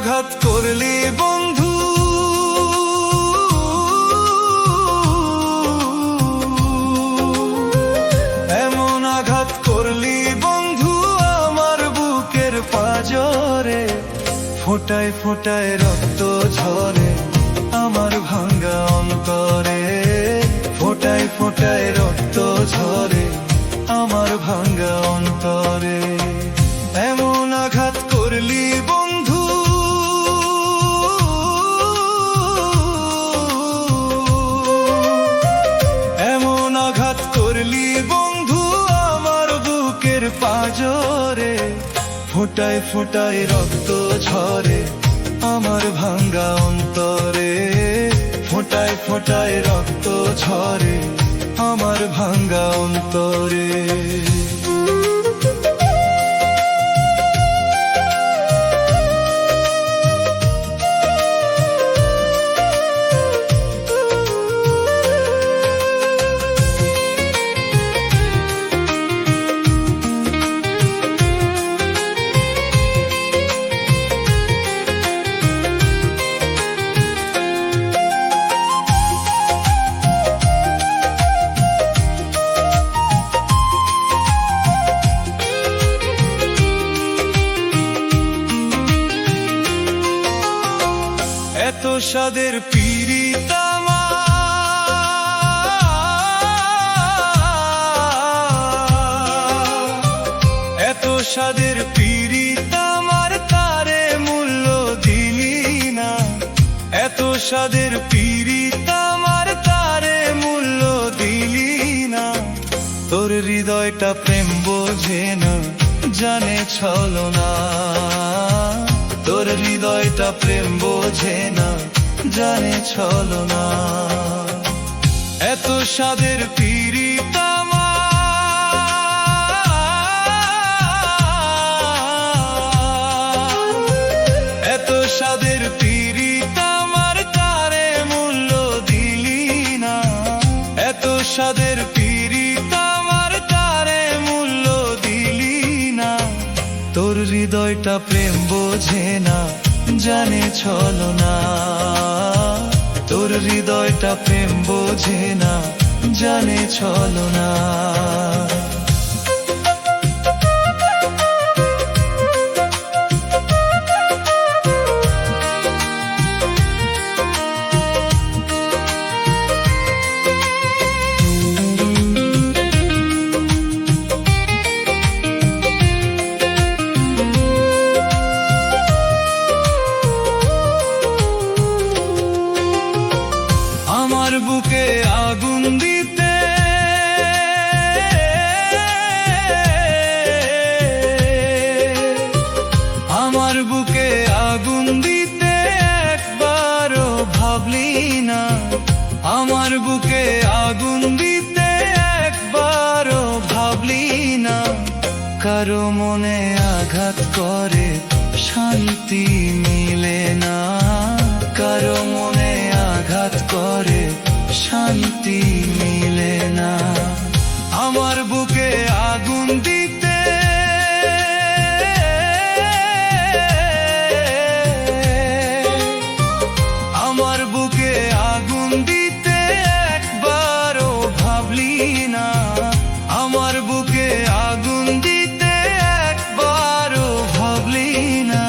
আঘাত করলি বন্ধু, এমন আঘাত করলি বন্ধু আমার বুকের পাঁজরে। ফোঁটায় ফোঁটায় রক্ত ঝরে আমার ভাঙ্গা অন্তরে। ফোঁটায় ফোঁটায় রক্ত ঝরে আমার ভাঙ্গা অন্তরে। এমন আঘাত করলি বন্ধু, এমন আঘাত করলি বন্ধু আমার বুকের পাঁজরে। ফোঁটায় ফোঁটায় রক্ত ঝরে আমার ভাঙ্গা অন্তরে। ফোঁটায় ফোঁটায় রক্ত ঝরে আমার ভাঙ্গা অন্তরে। এত স্বাদের পীড়িত আমার, এত স্বাদের পীড়িত আমার তারে মূল্য দিলি না। এত স্বাদের পীড়িত আমার তারে মূল্য দিলি না। তোর হৃদয়টা প্রেম বোঝে না, জানে ছলনা। তোর হৃদয়টা প্রেম বোঝে না, জানে ছলনা। এত স্বাদের পীড়িত আমার, এত স্বাদের পীড়িত আমার তারে মূল্য দিলি না। এত স্বাদের পীড়িত আমার তারে মূল্য দিলি না। তোর হৃদয়টা প্রেম বোঝে না, জানে ছলনা। তোর হৃদয়টা প্রেম বোঝে না, জানে ছলনা। আমার বুকে আগুন দিতে, আমার বুকে আগুন দিতে একবারও ভাবলি না। আমার বুকে আগুন দিতে একবারও ভাবলি না। কারো মনে আঘাত করে শান্তি মিলে না। কারো মনে আঘাত করে শান্তি মিলে না। আমার বুকে আগুন দিতে, আমার বুকে আগুন দিতে একবারও ভাবলি না। আমার বুকে আগুন দিতে একবারও ভাবলি না।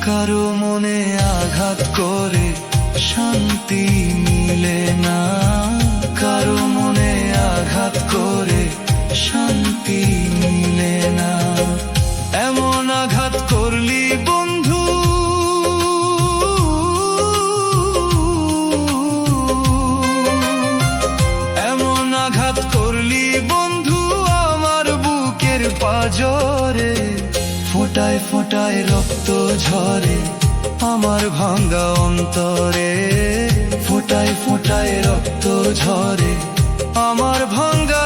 কারো মনে আঘাত করে শান্তি মিলে না। কারো মনে আঘাত করে শান্তি মিলে না। এমন আঘাত করলি বন্ধু, এমন আঘাত করলি বন্ধু আমার বুকের পাঁজরে। ফোঁটায় ফোঁটায় রক্ত ঝরে আমার ভাঙ্গা অন্তরে। ফোঁটায় ফোঁটায় রক্ত ঝরে আমার ভাঙ্গা